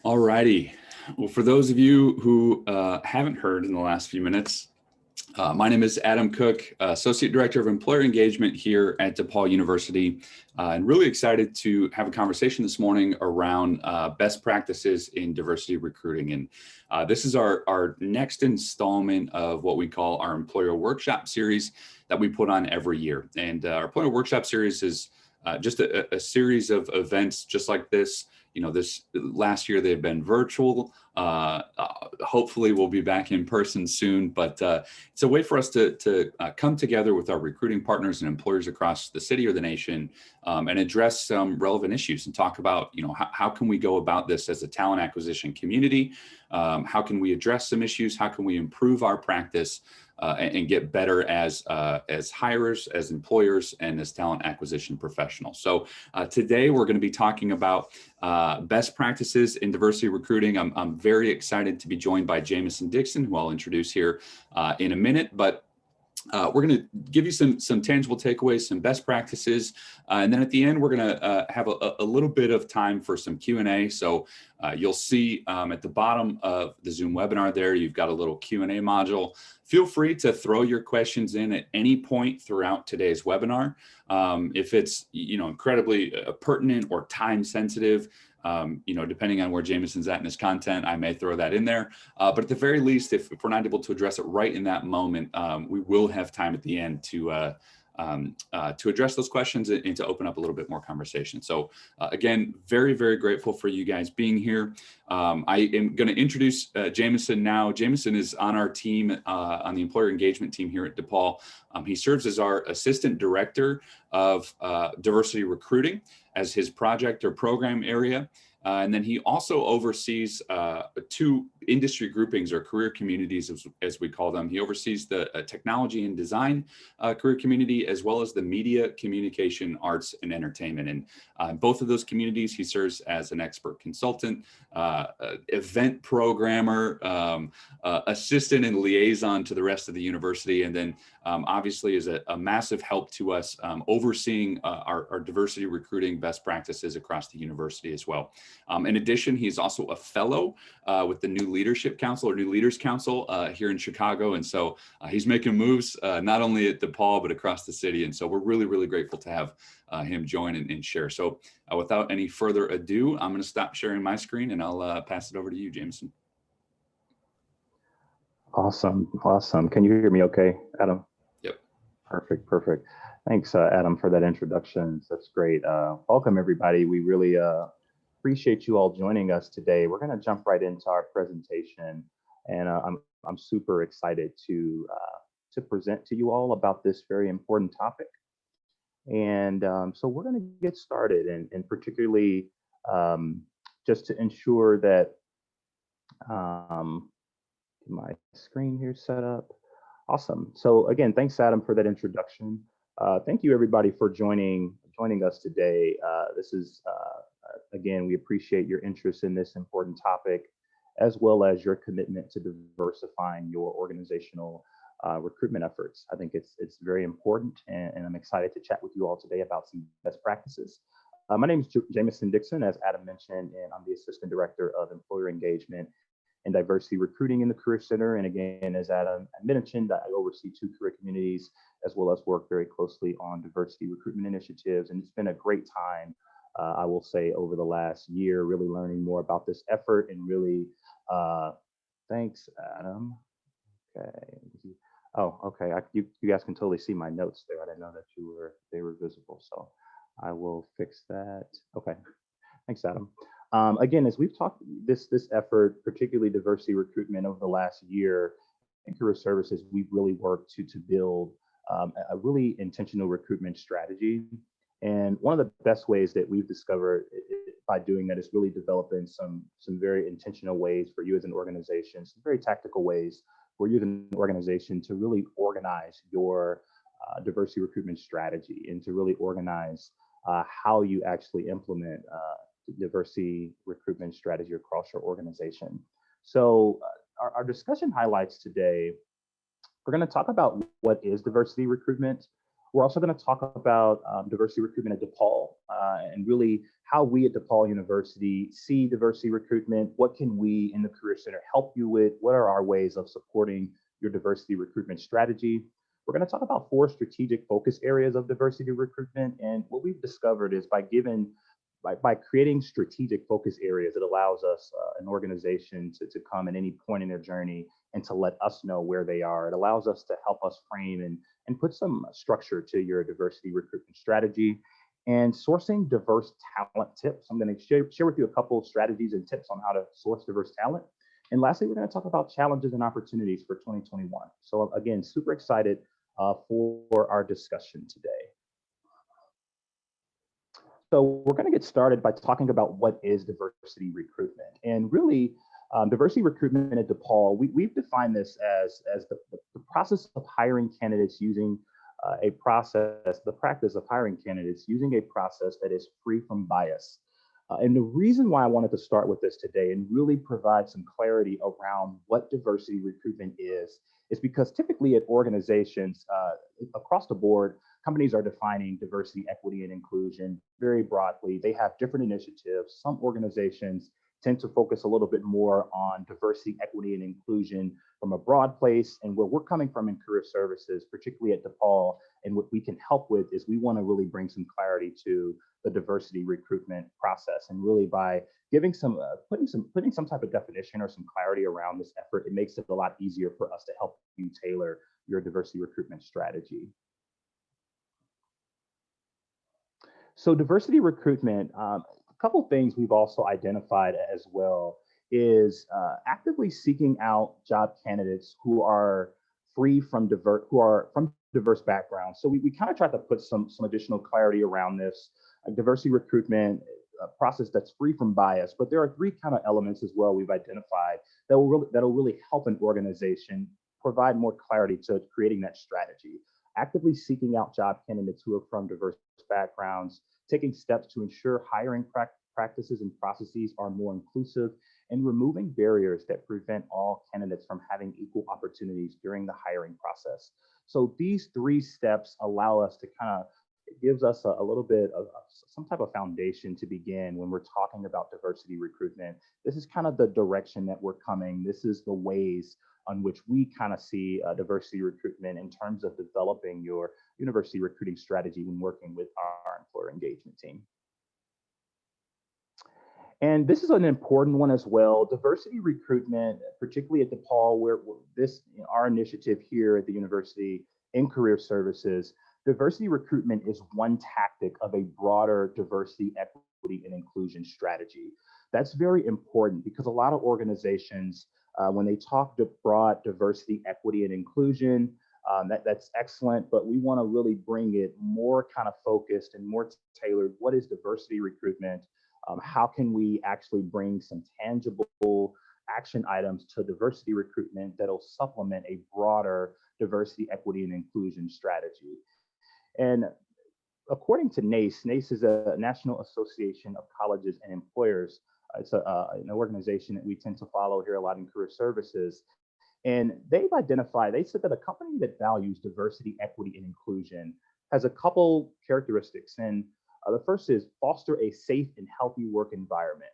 All righty. Well, for those of you who haven't heard in the last few minutes, my name is Adam Cook, Associate Director of Employer Engagement here at DePaul University, and really excited to have a conversation this morning around best practices in diversity recruiting. And this is our next installment of what we call our Employer Workshop series that we put on every year. And our Employer Workshop series is just a series of events just like this. You know, this last year they've been virtual. Hopefully we'll be back in person soon, but it's a way for us to come together with our recruiting partners and employers across the city or the nation and address some relevant issues and talk about, you know, how can we go about this as a talent acquisition community? How can we address some issues? How can we improve our practice and get better as hirers, as employers, and as talent acquisition professionals? So today we're going to be talking about best practices in diversity recruiting. I'm very excited to be joined by Jameson Dixon, who I'll introduce here in a minute, but we're going to give you some tangible takeaways, some best practices, and then at the end, we're going to have a little bit of time for some Q&A. So you'll see at the bottom of the Zoom webinar there, you've got a little Q&A module. Feel free to throw your questions in at any point throughout today's webinar. If it's incredibly pertinent or time sensitive, depending on where Jameson's at in his content, I may throw that in there. But at the very least, if we're not able to address it right in that moment, we will have time at the end to address those questions and to open up a little bit more conversation. So again, very, very grateful for you guys being here. I am going to introduce Jameson now. Jameson is on our team, on the employer engagement team here at DePaul. He serves as our assistant director of diversity recruiting as his project or program area. And then he also oversees two industry groupings or career communities, as we call them. He oversees the technology and design career community, as well as the media, communication, arts, and entertainment. And in both of those communities, he serves as an expert consultant, event programmer, assistant and liaison to the rest of the university. And then obviously is a massive help to us overseeing our diversity recruiting best practices across the university as well. In addition, he's also a fellow with the New Leadership Council or New Leaders Council here in Chicago. And so he's making moves not only at DePaul, but across the city. And so we're really, really grateful to have him join and share. So without any further ado, I'm going to stop sharing my screen and I'll pass it over to you, Jameson. Awesome. Can you hear me okay, Adam? Yep. Perfect. Thanks, Adam, for that introduction. That's great. Welcome, everybody. We really appreciate you all joining us today. We're going to jump right into our presentation, and I'm super excited to present to you all about this very important topic. And so we're going to get started, and particularly just to ensure that my screen here set up. Awesome. So again, thanks, Adam, for that introduction. Thank you, everybody, for joining us today. This is again, we appreciate your interest in this important topic, as well as your commitment to diversifying your organizational recruitment efforts. I think it's very important, and I'm excited to chat with you all today about some best practices. My name is Jameson Dixon, as Adam mentioned, and I'm the Assistant Director of Employer Engagement and Diversity Recruiting in the Career Center. And again, as Adam mentioned, I oversee two career communities, as well as work very closely on diversity recruitment initiatives. And it's been a great time, I will say, over the last year, really learning more about this effort and really, thanks, Adam. Okay. Oh, okay. You guys can totally see my notes there. I didn't know that they were visible, so I will fix that. Okay. Thanks, Adam. Again, as we've talked, this effort, particularly diversity recruitment over the last year in career services, we've really worked to build a really intentional recruitment strategy. And one of the best ways that we've discovered by doing that is really developing some very intentional ways for you as an organization, some very tactical ways for you as an organization to really organize your diversity recruitment strategy and to really organize how you actually implement diversity recruitment strategy across your organization. So our discussion highlights today, we're going to talk about what is diversity recruitment, We're also going to talk about diversity recruitment at DePaul and really how we at DePaul University see diversity recruitment. What can we in the Career Center help you with? What are our ways of supporting your diversity recruitment strategy? We're going to talk about 4 strategic focus areas of diversity recruitment. And what we've discovered is by creating strategic focus areas, it allows us, an organization, to come at any point in their journey and to let us know where they are. It allows us to help us frame and put some structure to your diversity recruitment strategy. And sourcing diverse talent tips. I'm going to share with you a couple of strategies and tips on how to source diverse talent. And lastly, we're going to talk about challenges and opportunities for 2021. So again, super excited for our discussion today. So we're going to get started by talking about what is diversity recruitment. And really, diversity recruitment at DePaul, we've defined this as the process of hiring candidates using the practice of hiring candidates using a process that is free from bias. And the reason why I wanted to start with this today and really provide some clarity around what diversity recruitment is because typically at organizations across the board, companies are defining diversity, equity, and inclusion very broadly. They have different initiatives. Some organizations tend to focus a little bit more on diversity, equity, and inclusion from a broad place. And where we're coming from in career services, particularly at DePaul, and what we can help with is we want to really bring some clarity to the diversity recruitment process. And really by giving putting some type of definition or some clarity around this effort, it makes it a lot easier for us to help you tailor your diversity recruitment strategy. So diversity recruitment, a couple of things we've also identified as well is actively seeking out job candidates who are from diverse backgrounds. So we kind of tried to put some additional clarity around this diversity recruitment process that's free from bias. But there are 3 kind of elements as well we've identified that will really help an organization provide more clarity to creating that strategy. Actively seeking out job candidates who are from diverse backgrounds, taking steps to ensure hiring practices and processes are more inclusive, and removing barriers that prevent all candidates from having equal opportunities during the hiring process. So these 3 steps allow us to it gives us a little bit of some type of foundation to begin when we're talking about diversity recruitment. This is kind of the direction that we're coming. This is the ways on which we kind of see diversity recruitment in terms of developing your university recruiting strategy when working with our employer engagement team. And this is an important one as well. Diversity recruitment, particularly at DePaul, where our initiative here at the university in career services, diversity recruitment is one tactic of a broader diversity, equity, and inclusion strategy. That's very important because a lot of organizations, when they talk broad diversity, equity, and inclusion, that's excellent, but we want to really bring it more kind of focused and more tailored. What is diversity recruitment? How can we actually bring some tangible action items to diversity recruitment that'll supplement a broader diversity, equity, and inclusion strategy? And according to NACE, NACE is a National Association of Colleges and Employers. It's an organization that we tend to follow here a lot in career services. And they said that a company that values diversity, equity, and inclusion has a couple characteristics. And the first is foster a safe and healthy work environment,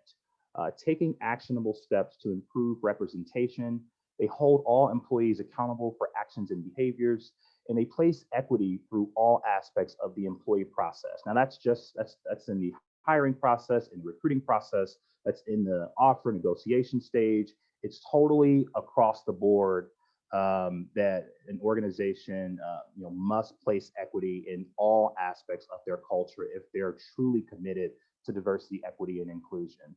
taking actionable steps to improve representation. They hold all employees accountable for actions and behaviors, and they place equity through all aspects of the employee process. Now that's in the hiring process, in the recruiting process, that's in the offer negotiation stage. It's totally across the board that an organization must place equity in all aspects of their culture if they're truly committed to diversity, equity, and inclusion.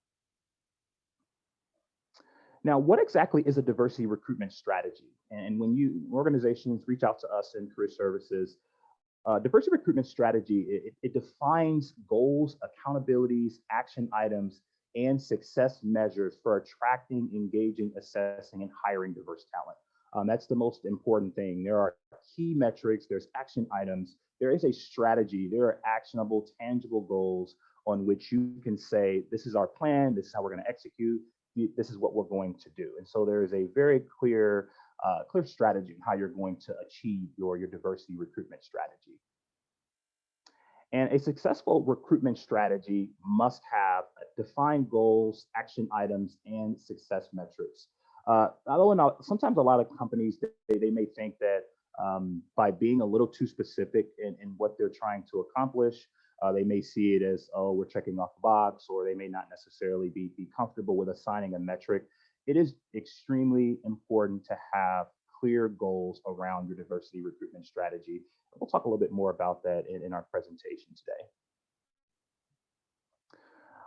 Now, what exactly is a diversity recruitment strategy? And when organizations reach out to us in career services, diversity recruitment strategy, it defines goals, accountabilities, action items, and success measures for attracting, engaging, assessing, and hiring diverse talent. That's the most important thing. There are key metrics, there's action items, there is a strategy, there are actionable, tangible goals on which you can say, this is our plan, this is how we're going to execute, this is what we're going to do. And so there is a very clear strategy on how you're going to achieve your diversity recruitment strategy. And a successful recruitment strategy must have defined goals, action items, and success metrics. Although sometimes a lot of companies, they may think that by being a little too specific in what they're trying to accomplish, they may see it as, oh, we're checking off a box, or they may not necessarily be comfortable with assigning a metric. It is extremely important to have clear goals around your diversity recruitment strategy. We'll talk a little bit more about that in our presentation today.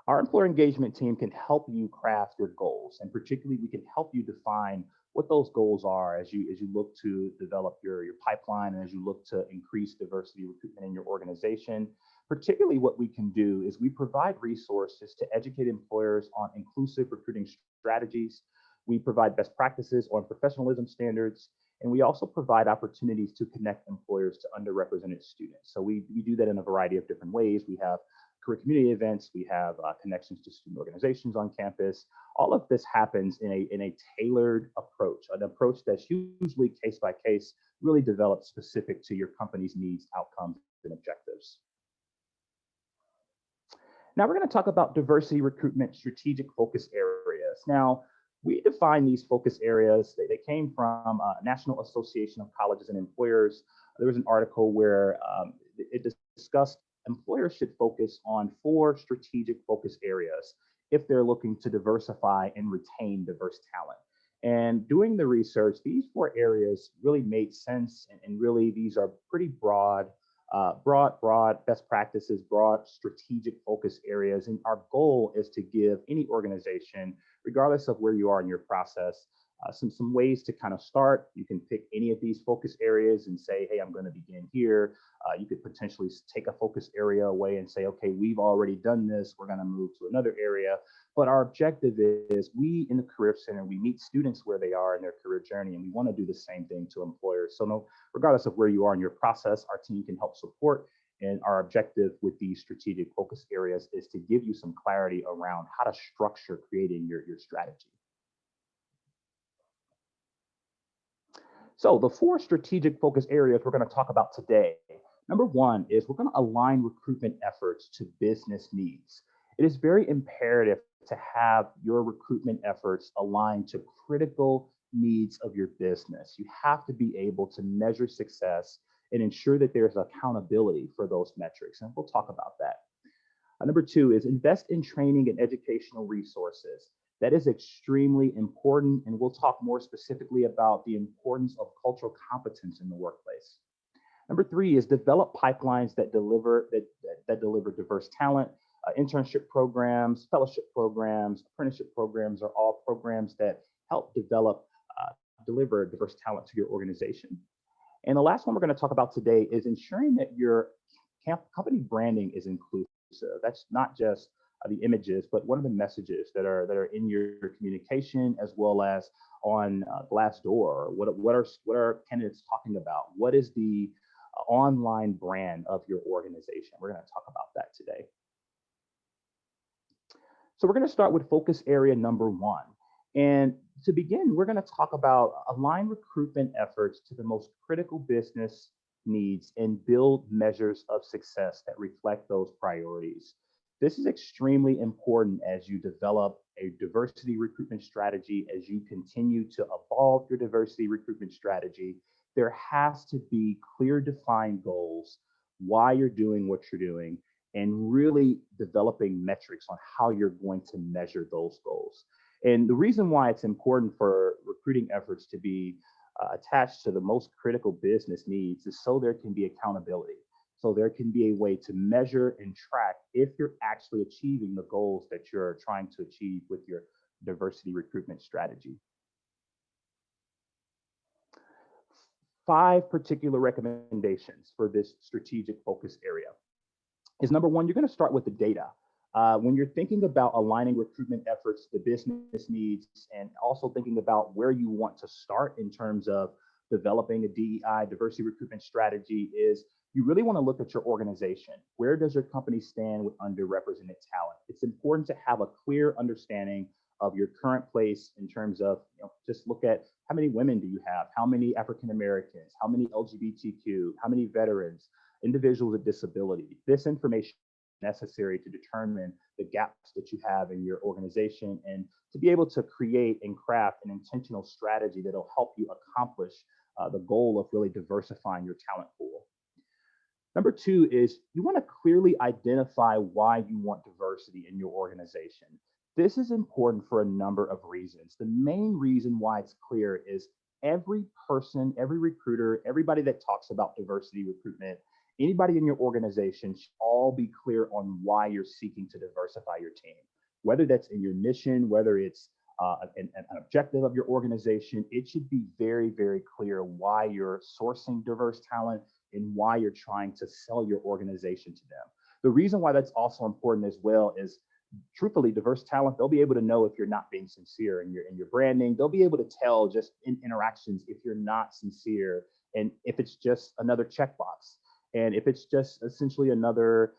Our employer engagement team can help you craft your goals, and particularly we can help you define what those goals are as you look to develop your pipeline and as you look to increase diversity recruitment in your organization. Particularly what we can do is we provide resources to educate employers on inclusive recruiting strategies. We provide best practices on professionalism standards, and we also provide opportunities to connect employers to underrepresented students. So we do that in a variety of different ways. We have career community events, we have connections to student organizations on campus. All of this happens in a tailored approach, an approach that's usually case by case, really developed specific to your company's needs, outcomes, and objectives. Now we're going to talk about diversity recruitment strategic focus areas. Now, we define these focus areas. They came from National Association of Colleges and Employers. There was an article where it discussed employers should focus on 4 strategic focus areas if they're looking to diversify and retain diverse talent. And doing the research, these 4 areas really made sense, and really these are pretty broad best practices, broad strategic focus areas. And our goal is to give any organization, regardless of where you are in your process, some ways to kind of start. You can pick any of these focus areas and say, hey, I'm going to begin here. You could potentially take a focus area away and say, okay, we've already done this. We're going to move to another area. But our objective is we in the Career Center, we meet students where they are in their career journey, and we want to do the same thing to employers. So regardless of where you are in your process, our team can help support. And our objective with these strategic focus areas is to give you some clarity around how to structure creating your strategy. So the 4 strategic focus areas we're going to talk about today. Number 1 is we're going to align recruitment efforts to business needs. It is very imperative to have your recruitment efforts aligned to critical needs of your business. You have to be able to measure success and ensure that there's accountability for those metrics. And we'll talk about that. Number 2 is invest in training and educational resources. That is extremely important, and we'll talk more specifically about the importance of cultural competence in the workplace. Number 3 is develop pipelines that deliver diverse talent. Internship programs, fellowship programs, apprenticeship programs are all programs that help deliver diverse talent to your organization. And the last one we're going to talk about today is ensuring that your company branding is inclusive. That's not just the images, but what are the messages that are in your communication, as well as on Glassdoor? What are candidates talking about? What is the online brand of your organization? We're going to talk about that today. So we're going to start with focus area number 1. And to begin, we're going to talk about align recruitment efforts to the most critical business needs and build measures of success that reflect those priorities. This is extremely important as you develop a diversity recruitment strategy, as you continue to evolve your diversity recruitment strategy. There has to be clear defined goals, why you're doing what you're doing, and really developing metrics on how you're going to measure those goals. And the reason why it's important for recruiting efforts to be attached to the most critical business needs is so there can be accountability. So there can be a way to measure and track if you're actually achieving the goals that you're trying to achieve with your diversity recruitment strategy. 5 particular recommendations for this strategic focus area is number 1, you're going to start with the data. When you're thinking about aligning recruitment efforts to business needs, and also thinking about where you want to start in terms of developing a DEI, diversity recruitment strategy, is you really want to look at your organization. Where does your company stand with underrepresented talent? It's important to have a clear understanding of your current place in terms of, just look at how many women do you have? How many African Americans? How many LGBTQ? How many veterans? individuals with disability. This information is necessary to determine the gaps that you have in your organization and to be able to create and craft an intentional strategy that'll help you accomplish the goal of really diversifying your talent pool. Number two is you want to clearly identify why you want diversity in your organization. This is important for a number of reasons. The main reason why it's clear is every person, every recruiter, everybody that talks about diversity recruitment, anybody in your organization should all be clear on why you're seeking to diversify your team. Whether that's in your mission, whether it's an objective of your organization, it should be very, very clear why you're sourcing diverse talent and why you're trying to sell your organization to them. The reason why that's also important as well is, truthfully, diverse talent, they'll be able to know if you're not being sincere in your branding. They'll be able to tell just in interactions if you're not sincere and if it's just another checkbox. And if it's just essentially another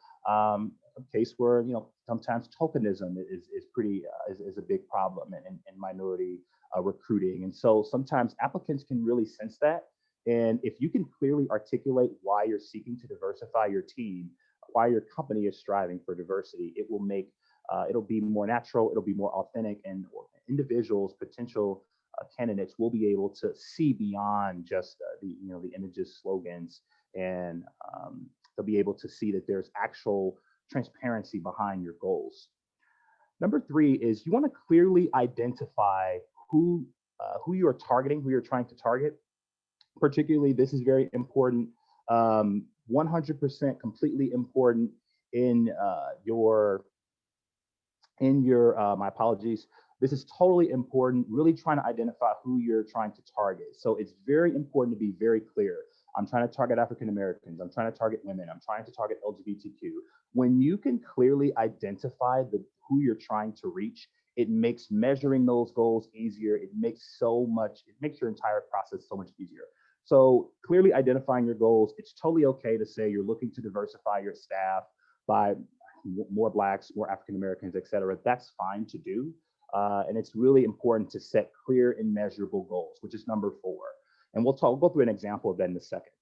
case where, sometimes tokenism is pretty is a big problem in minority recruiting. And so sometimes applicants can really sense that. And if you can clearly articulate why you're seeking to diversify your team, why your company is striving for diversity, it will make it'll be more natural, it'll be more authentic, and individuals, potential candidates will be able to see beyond just the images, slogans, and they'll be able to see that there's actual transparency behind your goals. Number three is you want to clearly identify who you are targeting, who you're trying to target. Particularly, this is very important, 100% completely important in my apologies. This is totally important, really trying to identify who you're trying to target. So it's very important to be very clear. I'm trying to target African Americans. I'm trying to target women. I'm trying to target LGBTQ. When you can clearly identify who you're trying to reach, it makes measuring those goals easier. It makes your entire process so much easier. So clearly identifying your goals, it's totally okay to say you're looking to diversify your staff by more Blacks, more African Americans, et cetera. That's fine to do. And it's really important to set clear and measurable goals, which is number 4. And we'll go through an example of that in a second.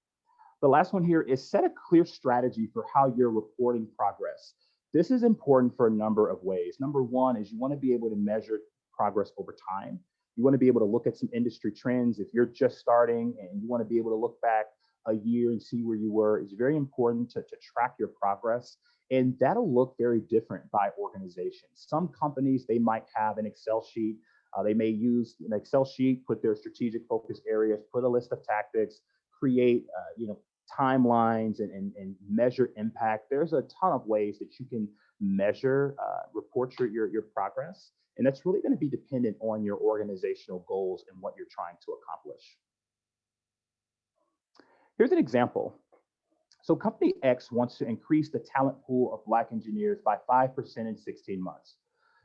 The last one here is set a clear strategy for how you're reporting progress. This is important for a number of ways. Number 1 is you want to be able to measure progress over time. You want to be able to look at some industry trends. If you're just starting and you want to be able to look back a year and see where you were, it's very important to track your progress. And that'll look very different by organization. Some companies, they might have an Excel sheet. They may use an Excel sheet, put their strategic focus areas, put a list of tactics, create timelines and measure impact. There's a ton of ways that you can measure, report your progress. And that's really going to be dependent on your organizational goals and what you're trying to accomplish. Here's an example. So company X wants to increase the talent pool of Black engineers by 5% in 16 months.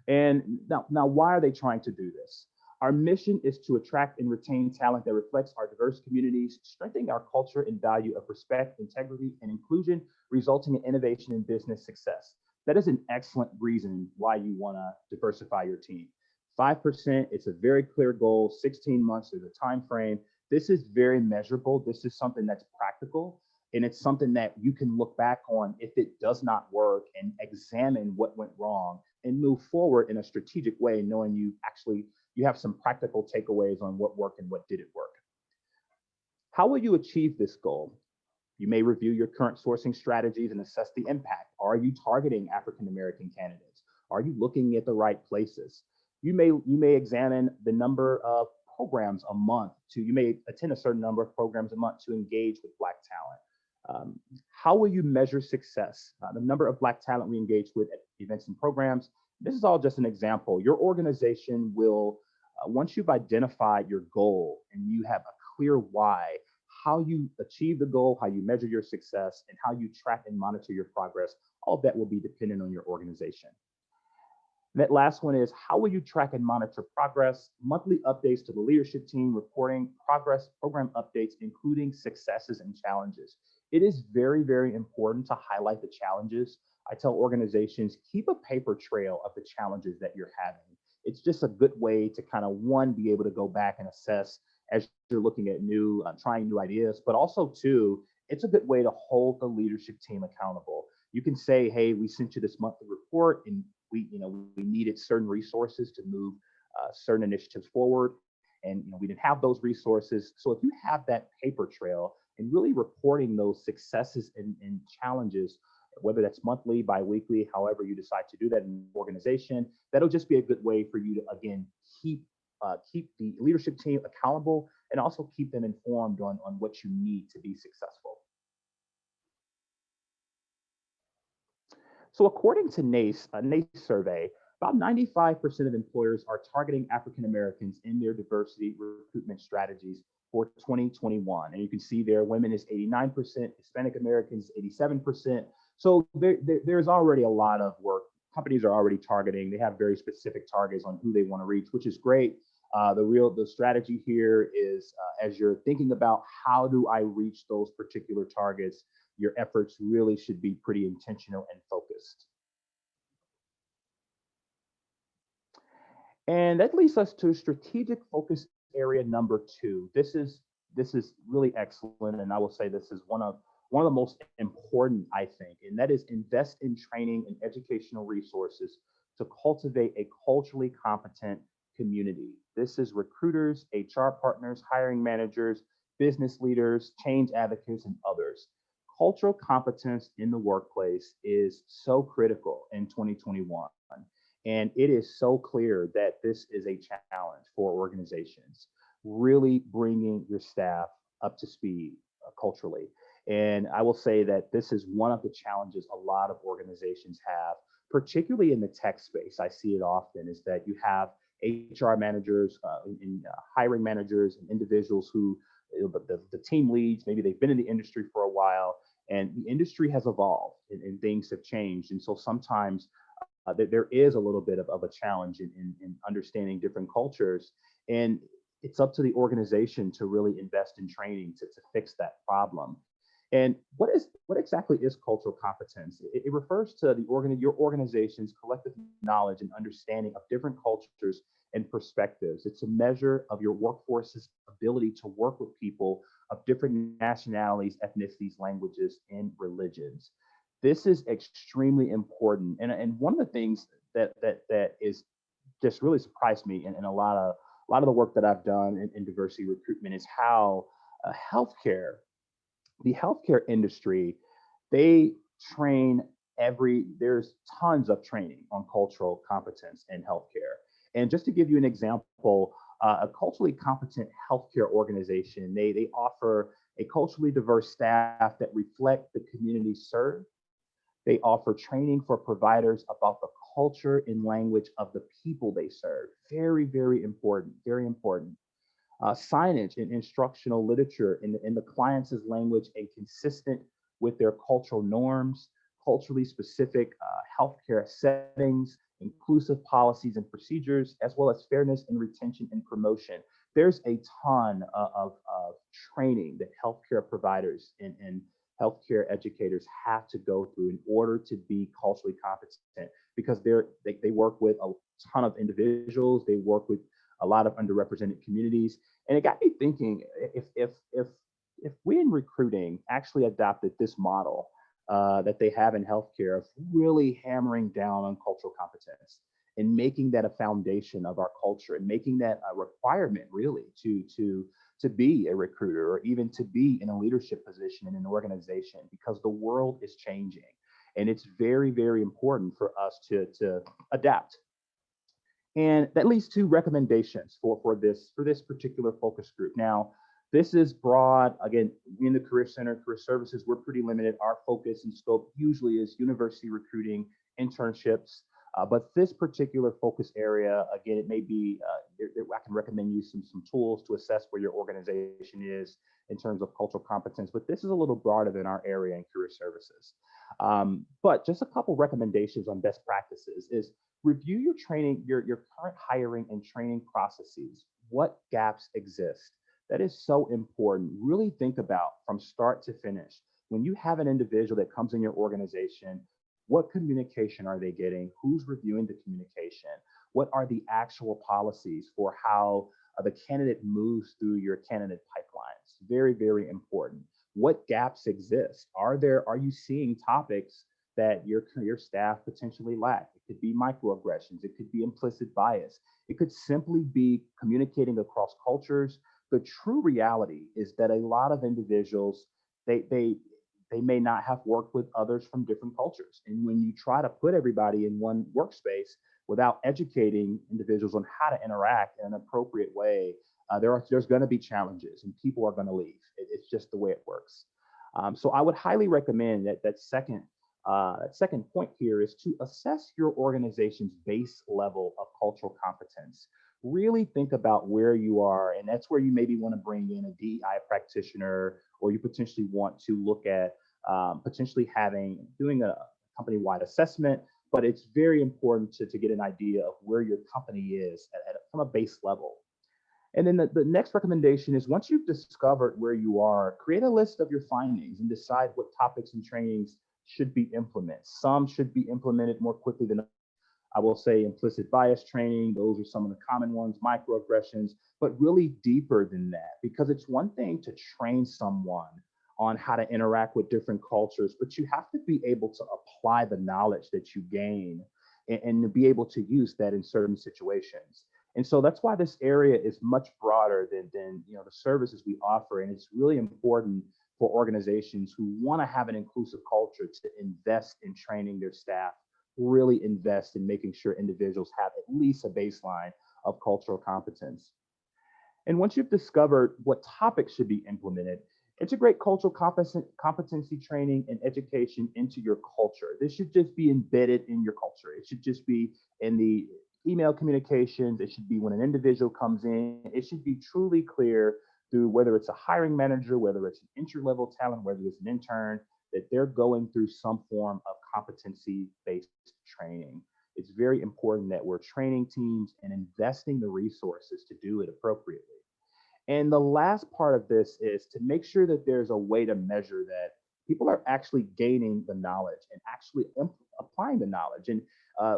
And now, why are they trying to do this? Our mission is to attract and retain talent that reflects our diverse communities, strengthening our culture and value of respect, integrity, and inclusion, resulting in innovation and business success. That is an excellent reason why you want to diversify your team. 5%, it's a very clear goal, 16 months, there's a time frame. This is very measurable. This is something that's practical. And it's something that you can look back on if it does not work and examine what went wrong and move forward in a strategic way, knowing you have some practical takeaways on what worked and what didn't work. How will you achieve this goal? You may review your current sourcing strategies and assess the impact. Are you targeting African American candidates? Are you looking at the right places? You may examine the number of programs a month you may attend a certain number of programs a month to engage with Black talent. How will you measure success? The number of Black talent we engage with at events and programs. This is all just an example. Your organization will, once you've identified your goal and you have a clear why, how you achieve the goal, how you measure your success, and how you track and monitor your progress, all of that will be dependent on your organization. And that last one is, how will you track and monitor progress? Monthly updates to the leadership team, reporting progress, program updates, including successes and challenges. It is very, very important to highlight the challenges. I tell organizations, keep a paper trail of the challenges that you're having. It's just a good way to kind of, one, be able to go back and assess as you're looking at trying new ideas, but also two, it's a good way to hold the leadership team accountable. You can say, hey, we sent you this monthly report and we needed certain resources to move certain initiatives forward. And we didn't have those resources. So if you have that paper trail and really reporting those successes and challenges, whether that's monthly, biweekly, however you decide to do that in an organization, that'll just be a good way for you to, again, keep the leadership team accountable and also keep them informed on what you need to be successful. So according to a NACE survey, about 95% of employers are targeting African Americans in their diversity recruitment strategies for 2021. And you can see there, women is 89%, Hispanic Americans 87%. So there's already a lot of work. Companies are already targeting. They have very specific targets on who they want to reach, which is great. The strategy here is as you're thinking about how do I reach those particular targets, your efforts really should be pretty intentional and focused. And that leads us to strategic focus area number 2. This is really excellent, and I will say this is one of the most important, I think, and that is invest in training and educational resources to cultivate a culturally competent community. This is recruiters, HR partners, hiring managers, business leaders, change advocates, and others. Cultural competence in the workplace is so critical in 2021. And it is so clear that this is a challenge for organizations, really bringing your staff up to speed culturally. And I will say that this is one of the challenges a lot of organizations have, particularly in the tech space. I see it often is that you have HR managers and hiring managers and individuals who, the team leads, maybe they've been in the industry for a while, and the industry has evolved and things have changed. And so sometimes there is a little bit of a challenge in understanding different cultures. And it's up to the organization to really invest in training to fix that problem. And what exactly is cultural competence? It refers to your organization's collective knowledge and understanding of different cultures and perspectives. It's a measure of your workforce's ability to work with people of different nationalities, ethnicities, languages, and religions. This is extremely important. And one of the things that is just really surprised me in a lot of the work that I've done in diversity recruitment is how the healthcare industry, they train there's tons of training on cultural competence in healthcare. And just to give you an example, a culturally competent healthcare organization, they offer a culturally diverse staff that reflect the community served. They offer training for providers about the culture and language of the people they serve. Very, very important, very important. Signage and instructional literature in the client's language and consistent with their cultural norms, culturally specific healthcare settings, inclusive policies and procedures, as well as fairness and retention and promotion. There's a ton of training that healthcare providers and healthcare educators have to go through in order to be culturally competent, because they work with a ton of individuals, they work with a lot of underrepresented communities. And it got me thinking, if we in recruiting actually adopted this model that they have in healthcare of really hammering down on cultural competence and making that a foundation of our culture and making that a requirement really to be a recruiter or even to be in a leadership position in an organization, because the world is changing and it's very, very important for us to adapt. And that leads to recommendations for this particular focus group. Now, this is broad. Again, in the Career Center, Career Services, we're pretty limited. Our focus and scope usually is university recruiting, internships. But this particular focus area, again, it may be, I can recommend you some tools to assess where your organization is in terms of cultural competence, but this is a little broader than our area in Career Services. But just a couple recommendations on best practices is review your training, your current hiring and training processes. What gaps exist? That is so important. Really think about from start to finish. When you have an individual that comes in your organization, what communication are they getting? Who's reviewing the communication? What are the actual policies for how the candidate moves through your candidate pipelines? Very, very important. what gaps exist? Are you seeing topics that your staff potentially lack? It could be microaggressions, it could be implicit bias, it could simply be communicating across cultures. The true reality is that a lot of individuals, they they they may not have worked with others from different cultures. And when you try to put everybody in one workspace without educating individuals on how to interact in an appropriate way, there's going to be challenges and people are going to leave. It's just the way it works. So I would highly recommend that second point here is to assess your organization's base level of cultural competence. Really think about where you are, and that's where you maybe want to bring in a DEI practitioner, or you potentially want to look at potentially doing a company-wide assessment. But it's very important to get an idea of where your company is from a base level. And then the next recommendation is, once you've discovered where you are, create a list of your findings and decide what topics and trainings should be implemented. Some should be implemented more quickly than others. I will say implicit bias training, those are some of the common ones, microaggressions, but really deeper than that, because it's one thing to train someone on how to interact with different cultures, but you have to be able to apply the knowledge that you gain and to be able to use that in certain situations. And so that's why this area is much broader than the services we offer. And it's really important for organizations who want to have an inclusive culture to invest in training their staff, really invest in making sure individuals have at least a baseline of cultural competence. And once you've discovered what topics should be implemented, integrate cultural competency training and education into your culture. This should just be embedded in your culture. It should just be in the email communications. It should be when an individual comes in. It should be truly clear through whether it's a hiring manager, whether it's an entry-level talent, whether it's an intern, that they're going through some form of competency-based training. It's very important that we're training teams and investing the resources to do it appropriately. And the last part of this is to make sure that there's a way to measure that people are actually gaining the knowledge and actually applying the knowledge. And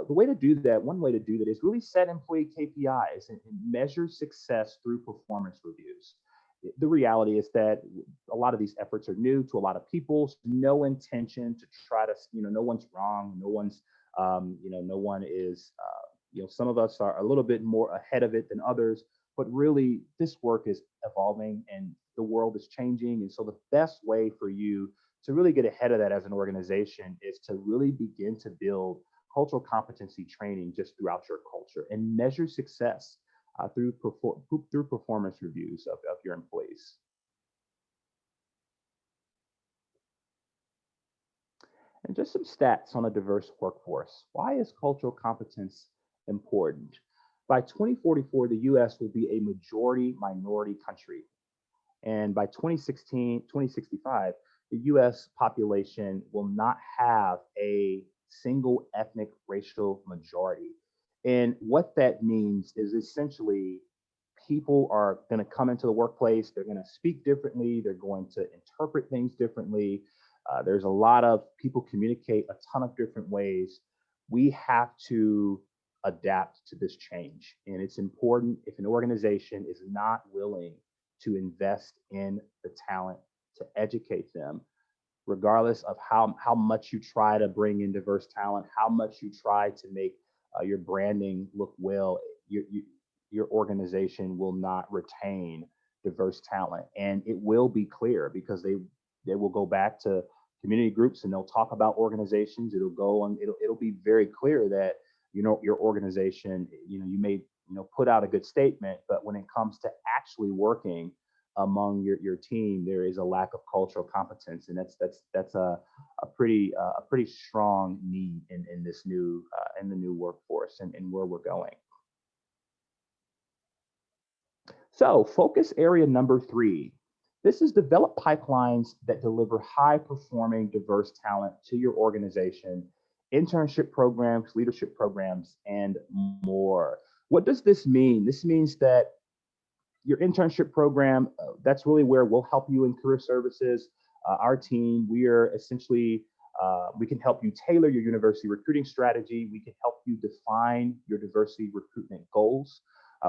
the way to do that, one way to do that is really set employee KPIs and measure success through performance reviews. The reality is that a lot of these efforts are new to a lot of people. No intention to try to, no one's wrong. No one's, no one is, some of us are a little bit more ahead of it than others. But really, this work is evolving and the world is changing. And so the best way for you to really get ahead of that as an organization is to really begin to build cultural competency training just throughout your culture and measure success through performance reviews of your employees. And just some stats on a diverse workforce. Why is cultural competence important? By 2044, the US will be a majority minority country. And by 2065, the US population will not have a single ethnic racial majority. And what that means is essentially people are going to come into the workplace, they're going to speak differently, they're going to interpret things differently. There's a lot of people communicate a ton of different ways. We have to adapt to this change. And it's important, if an organization is not willing to invest in the talent to educate them, regardless of how much you try to bring in diverse talent, how much you try to make your branding look well, your organization will not retain diverse talent. And it will be clear because they will go back to community groups and they'll talk about organizations. It'll be very clear that your organization, you may put out a good statement, but when it comes to actually working among your team, there is a lack of cultural competence, and that's a pretty strong need in this new in the new workforce and where we're going. So focus area number 3. This is develop pipelines that deliver high performing diverse talent to your organization, internship programs, leadership programs, and more. What does this mean? This means that your internship program, that's really where we'll help you in career services. Our team, we are essentially, we can help you tailor your university recruiting strategy. We can help you define your diversity recruitment goals.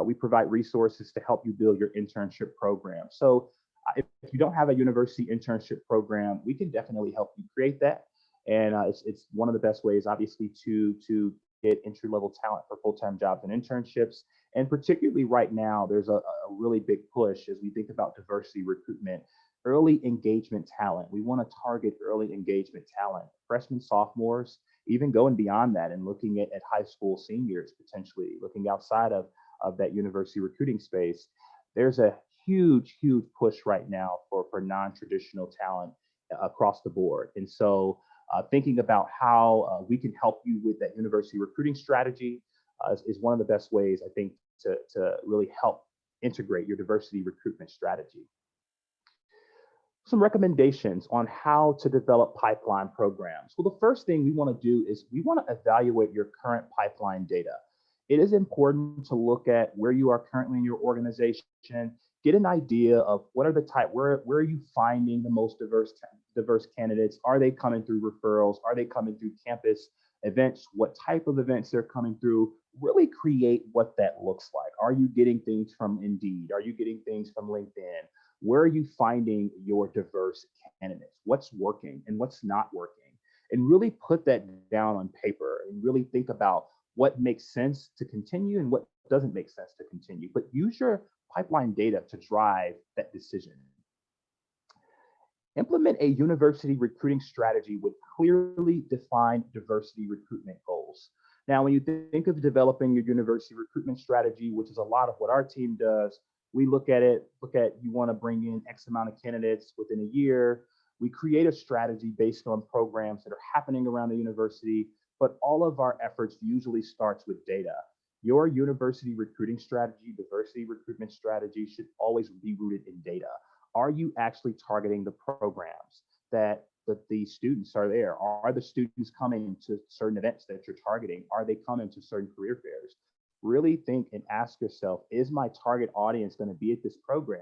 We provide resources to help you build your internship program. So If you don't have a university internship program, we can definitely help you create that. And it's one of the best ways, obviously, to get entry-level talent for full-time jobs and internships. And particularly right now, there's a really big push as we think about diversity recruitment, early engagement talent. We want to target early engagement talent, freshmen, sophomores, even going beyond that and looking at high school seniors, potentially looking outside of that university recruiting space. There's a huge push right now for non-traditional talent across the board. And so thinking about how we can help you with that university recruiting strategy is one of the best ways, I think, to really help integrate your diversity recruitment strategy. Some recommendations on how to develop pipeline programs. Well, the first thing we want to do is we want to evaluate your current pipeline data. It is important to look at where you are currently in your organization, get an idea of what are the type, where are you finding the most diverse candidates? Are they coming through referrals? Are they coming through campus events? What type of events they're coming through? Really create what that looks like. Are you getting things from Indeed? Are you getting things from LinkedIn? Where are you finding your diverse candidates? What's working and what's not working? And really put that down on paper and really think about what makes sense to continue and what doesn't make sense to continue. But use your pipeline data to drive that decision. Implement a university recruiting strategy with clearly defined diversity recruitment goals. Now, when you think of developing your university recruitment strategy, which is a lot of what our team does, we look at you want to bring in X amount of candidates within a year. We create a strategy based on programs that are happening around the university, but all of our efforts usually starts with data. Your university recruiting strategy, diversity recruitment strategy should always be rooted in data. Are you actually targeting the programs that the students are there? Are the students coming to certain events that you're targeting? Are they coming to certain career fairs? Really think and ask yourself, is my target audience going to be at this program?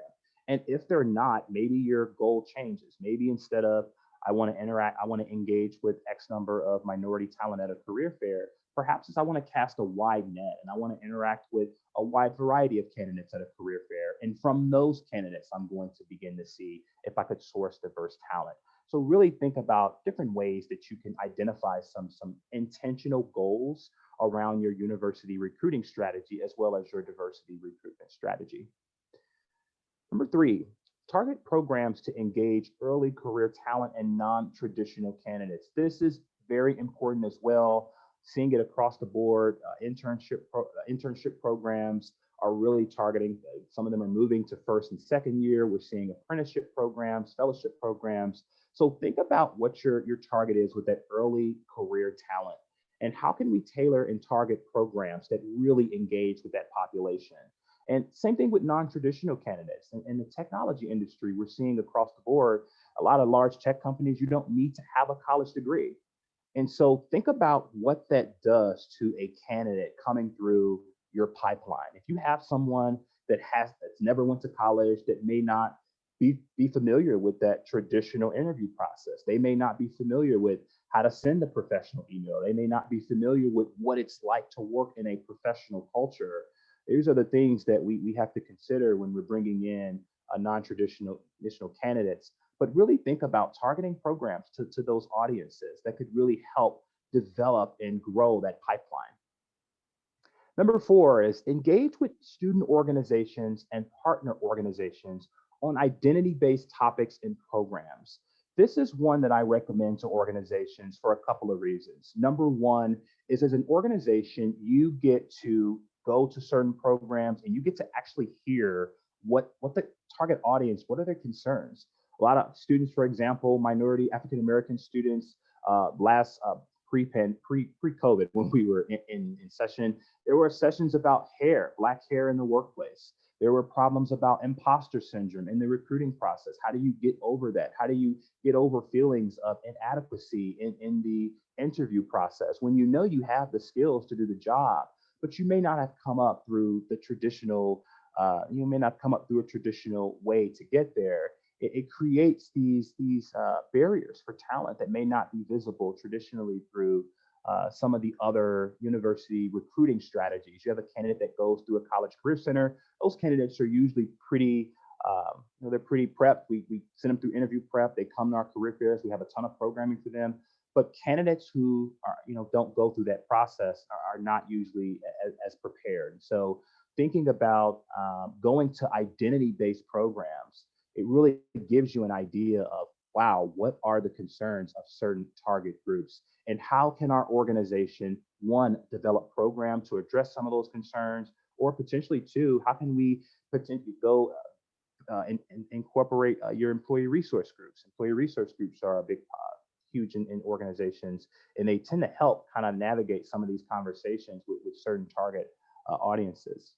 And if they're not, maybe your goal changes. Maybe instead of I want to engage with X number of minority talent at a career fair, perhaps it's I want to cast a wide net and I want to interact with a wide variety of candidates at a career fair. And from those candidates, I'm going to begin to see if I could source diverse talent. So really think about different ways that you can identify some intentional goals around your university recruiting strategy as well as your diversity recruitment strategy. Number 3, target programs to engage early career talent and non-traditional candidates. This is very important as well. Seeing it across the board, internship programs are really targeting, some of them are moving to first and second year. We're seeing apprenticeship programs, fellowship programs. So think about what your target is with that early career talent. And how can we tailor and target programs that really engage with that population? And same thing with non-traditional candidates. In the technology industry, we're seeing across the board, a lot of large tech companies, you don't need to have a college degree. And so think about what that does to a candidate coming through your pipeline. If you have someone that's never went to college, that may not be familiar with that traditional interview process. They may not be familiar with how to send a professional email. They may not be familiar with what it's like to work in a professional culture. These are the things that we have to consider when we're bringing in a non-traditional candidates, but really think about targeting programs to those audiences that could really help develop and grow that pipeline. Number 4 is engage with student organizations and partner organizations on identity-based topics and programs. This is one that I recommend to organizations for a couple of reasons. Number 1 is, as an organization, you get to go to certain programs and you get to actually hear what the target audience, what are their concerns? A lot of students, for example, minority African-American students, pre-COVID, when we were in session, there were sessions about Black hair in the workplace. There were problems about imposter syndrome in the recruiting process. How do you get over that? How do you get over feelings of inadequacy in the interview process when you know you have the skills to do the job, but you may not have come up through the traditional, a traditional way to get there. It creates these barriers for talent that may not be visible traditionally through some of the other university recruiting strategies. You have a candidate that goes through a college career center. Those candidates are usually pretty They're pretty prepped. We send them through interview prep. They come to our career fairs. We have a ton of programming for them. But candidates who are, don't go through that process are not usually as prepared. So thinking about going to identity-based programs, it really gives you an idea of, wow, what are the concerns of certain target groups? And how can our organization, one, develop programs to address some of those concerns, or potentially two, how can we potentially go and incorporate your employee resource groups? Employee resource groups are a big, huge in organizations, and they tend to help kind of navigate some of these conversations with certain target audiences.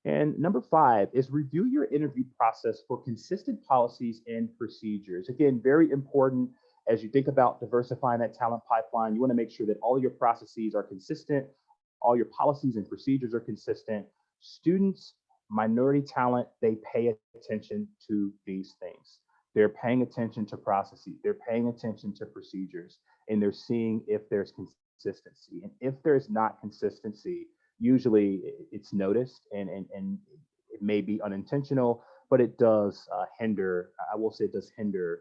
And number 5 is review your interview process for consistent policies and procedures. Again, very important as you think about diversifying that talent pipeline. You want to make sure that all your processes are consistent, all your policies and procedures are consistent. Students, minority talent, they pay attention to these things. They're paying attention to processes, they're paying attention to procedures, and they're seeing if there's consistency. And if there's not consistency, usually it's noticed, and it may be unintentional, but it does hinder, I will say it does hinder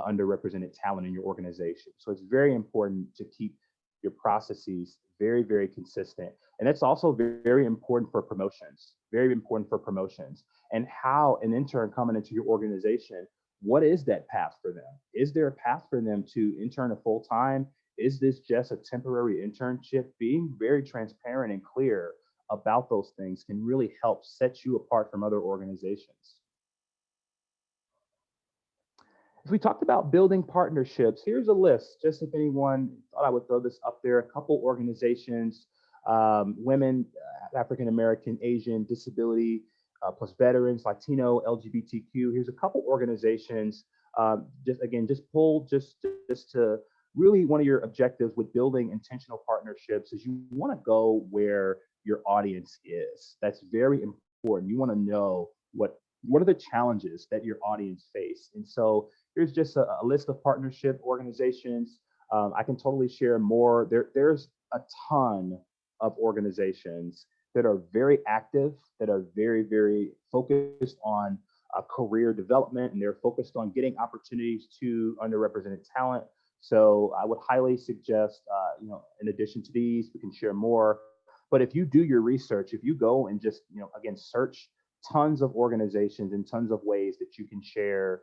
underrepresented talent in your organization. So it's very important to keep your processes very, very consistent. And that's also very important for promotions, very important for promotions. And how an intern coming into your organization, what is that path for them? Is there a path for them to intern a full time? Is this just a temporary internship? Being very transparent and clear about those things can really help set you apart from other organizations. If we talked about building partnerships, here's a list, just if anyone thought I would throw this up there. A couple organizations, women, African American, Asian, disability, plus veterans, Latino, LGBTQ. Here's a couple organizations. Just to really, one of your objectives with building intentional partnerships is you want to go where your audience is. That's very important. You want to know what are the challenges that your audience face. And so here's just a list of partnership organizations. I can totally share more. There's a ton of organizations that are very active, that are very, very focused on career development, and they're focused on getting opportunities to underrepresented talent. So I would highly suggest, in addition to these, we can share more. But if you do your research, if you go and just, again, search tons of organizations and tons of ways that you can share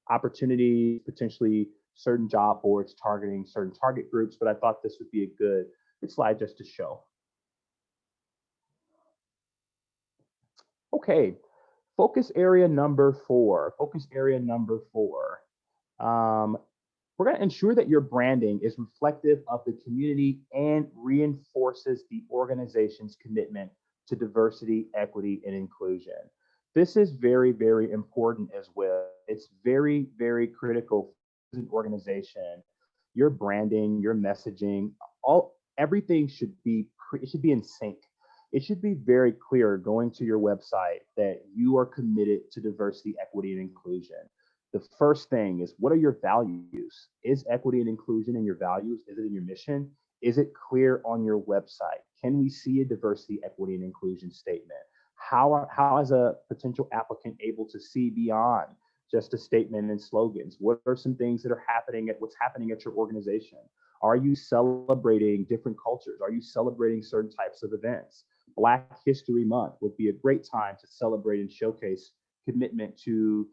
opportunities, potentially certain job boards targeting certain target groups. But I thought this would be a good slide just to show. Okay, focus area number 4. Focus area number 4. We're going to ensure that your branding is reflective of the community and reinforces the organization's commitment to diversity, equity, and inclusion. This is very, very important as well. It's very, very critical as an organization. Your branding, your messaging, everything should be in sync. It should be very clear going to your website that you are committed to diversity, equity, and inclusion. The first thing is, what are your values? Is equity and inclusion in your values? Is it in your mission? Is it clear on your website? Can we see a diversity, equity, and inclusion statement? How is a potential applicant able to see beyond just a statement and slogans? What are some things that are happening what's happening at your organization? Are you celebrating different cultures? Are you celebrating certain types of events? Black History Month would be a great time to celebrate and showcase commitment to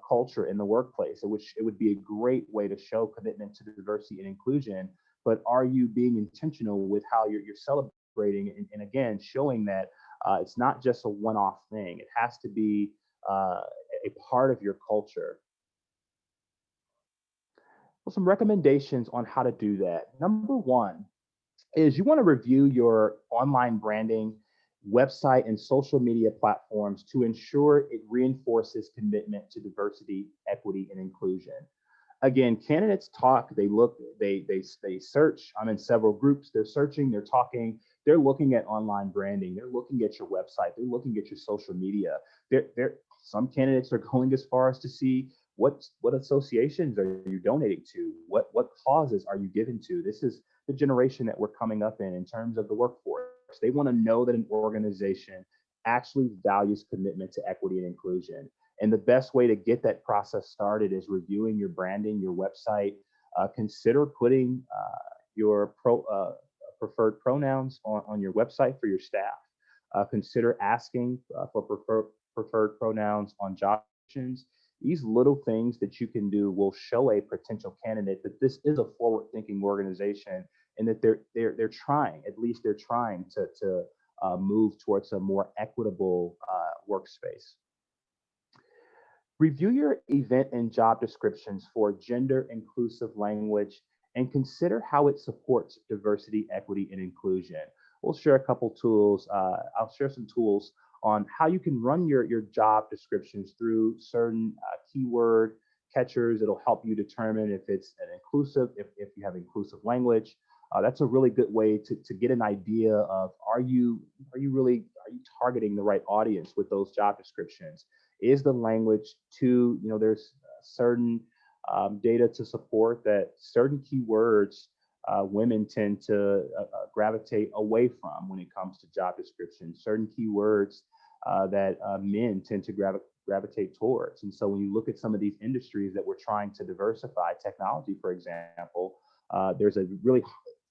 culture in the workplace, which it would be a great way to show commitment to diversity and inclusion. But are you being intentional with how you're celebrating and again, showing that it's not just a one-off thing. It has to be a part of your culture. Well, some recommendations on how to do that. Number 1 is you want to review your online branding, website, and social media platforms to ensure it reinforces commitment to diversity, equity, and inclusion. Again, candidates talk, they look, they search. I'm in several groups, they're searching, they're talking, they're looking at online branding, they're looking at your website, they're looking at your social media. Some candidates are going as far as to see what associations are you donating to, what causes are you giving to. This is the generation that we're coming up in terms of the workforce. They want to know that an organization actually values commitment to equity and inclusion. And the best way to get that process started is reviewing your branding, your website. Consider putting your preferred pronouns on your website for your staff. Consider asking for preferred pronouns on job descriptions. These little things that you can do will show a potential candidate that this is a forward-thinking organization and that they're trying, at least they're trying to move towards a more equitable workspace. Review your event and job descriptions for gender inclusive language and consider how it supports diversity, equity, and inclusion. We'll share a couple tools. I'll share some tools on how you can run your job descriptions through certain keyword catchers. It'll help you determine if it's an inclusive, if you have inclusive language. That's a really good way to get an idea of are you targeting the right audience with those job descriptions? Is the language too, there's certain data to support that certain keywords women tend to gravitate away from when it comes to job descriptions, certain keywords that men tend to gravitate towards. And so when you look at some of these industries that we're trying to diversify, technology, for example, there's a really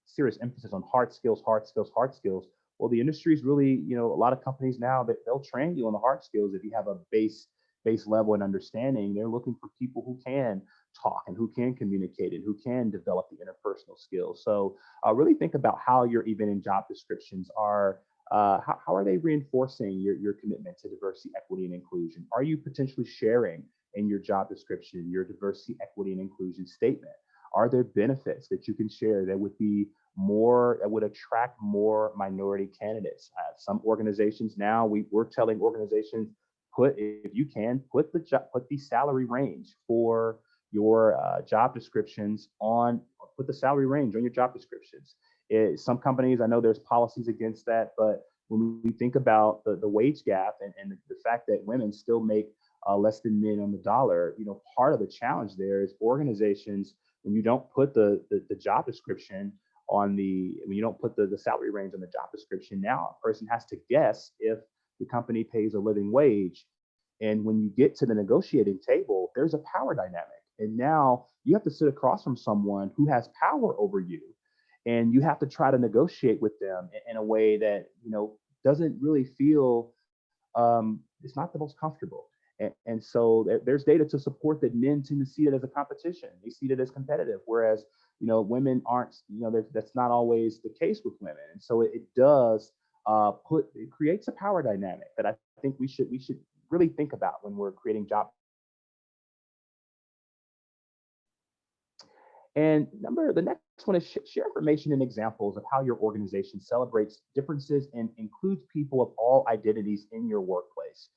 serious emphasis on hard skills, hard skills, hard skills. Well, the industry is really, a lot of companies now that they'll train you on the hard skills if you have a base level and understanding. They're looking for people who can talk and who can communicate and who can develop the interpersonal skills. So really think about how your event and job descriptions are. How are they reinforcing your commitment to diversity, equity, and inclusion? Are you potentially sharing in your job description your diversity, equity, and inclusion statement? Are there benefits that you can share that would attract more minority candidates? Some organizations now, we're telling organizations, if you can, put the salary range for your job descriptions put the salary range on your job descriptions. Some companies, I know there's policies against that, but when we think about the wage gap and the fact that women still make less than men on the dollar, part of the challenge there is organizations, when you don't put the job description when you don't put the salary range on the job description, now a person has to guess if the company pays a living wage. And when you get to the negotiating table, there's a power dynamic. And now you have to sit across from someone who has power over you. And you have to try to negotiate with them in a way that, doesn't really feel, it's not the most comfortable. And so there's data to support that men tend to see it as a competition. They see it as competitive, whereas, women aren't, that's not always the case with women. And so it does it creates a power dynamic that I think we should really think about when we're creating job. And the next one is share information and examples of how your organization celebrates differences and includes people of all identities in your workplace.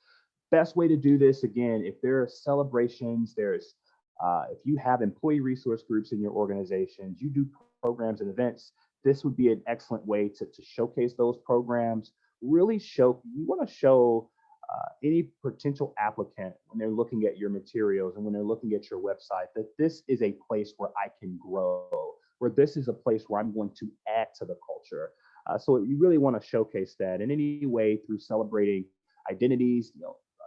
Best way to do this, again, if there are celebrations, if you have employee resource groups in your organizations, you do programs and events, this would be an excellent way to showcase those programs. You want to show any potential applicant when they're looking at your materials and when they're looking at your website that this is a place where I can grow, where this is a place where I'm going to add to the culture. So you really want to showcase that in any way through celebrating identities,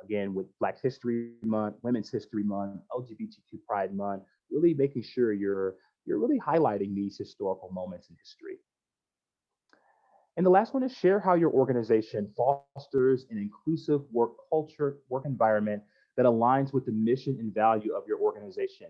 again, with Black History Month, Women's History Month, LGBTQ Pride Month, really making sure you're really highlighting these historical moments in history. And the last one is share how your organization fosters an inclusive work culture, work environment that aligns with the mission and value of your organization.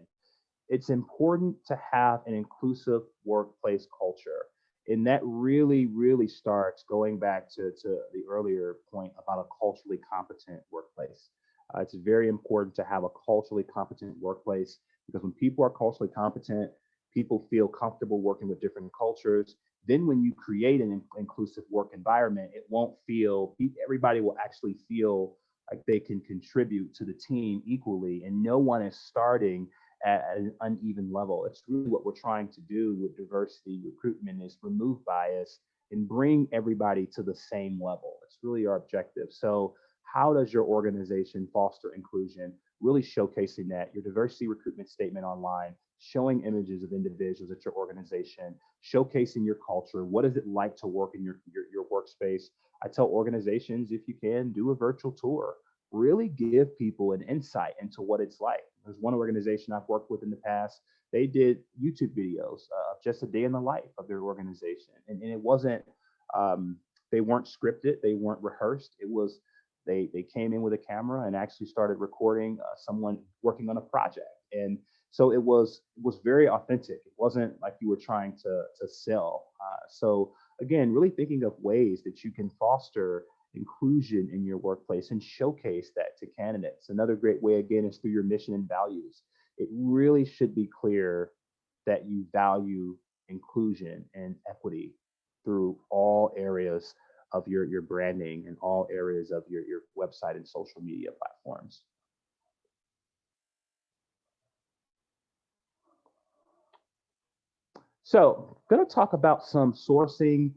It's important to have an inclusive workplace culture. And that really, really starts going back to the earlier point about a culturally competent workplace. It's very important to have a culturally competent workplace because when people are culturally competent, people feel comfortable working with different cultures. Then when you create an inclusive work environment, everybody will actually feel like they can contribute to the team equally and no one is starting at an uneven level. It's really what we're trying to do with diversity recruitment is remove bias and bring everybody to the same level. It's really our objective. So how does your organization foster inclusion? Really showcasing that, your diversity recruitment statement online, showing images of individuals at your organization, showcasing your culture. What is it like to work in your workspace? I tell organizations, if you can, do a virtual tour. Really give people an insight into what it's like. There's one organization I've worked with in the past. They did YouTube videos of just a day in the life of their organization. And it wasn't, they weren't scripted, they weren't rehearsed. It was, they came in with a camera and actually started recording someone working on a project. And so it was very authentic. It wasn't like you were trying to sell. So again, really thinking of ways that you can foster inclusion in your workplace and showcase that to candidates. Another great way, again, is through your mission and values. It really should be clear that you value inclusion and equity through all areas of your branding and all areas of your website and social media platforms. So, going to talk about some sourcing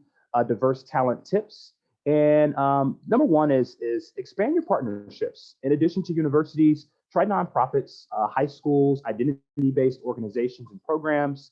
diverse talent tips. And number one is expand your partnerships. In addition to universities, try nonprofits, high schools, identity-based organizations and programs.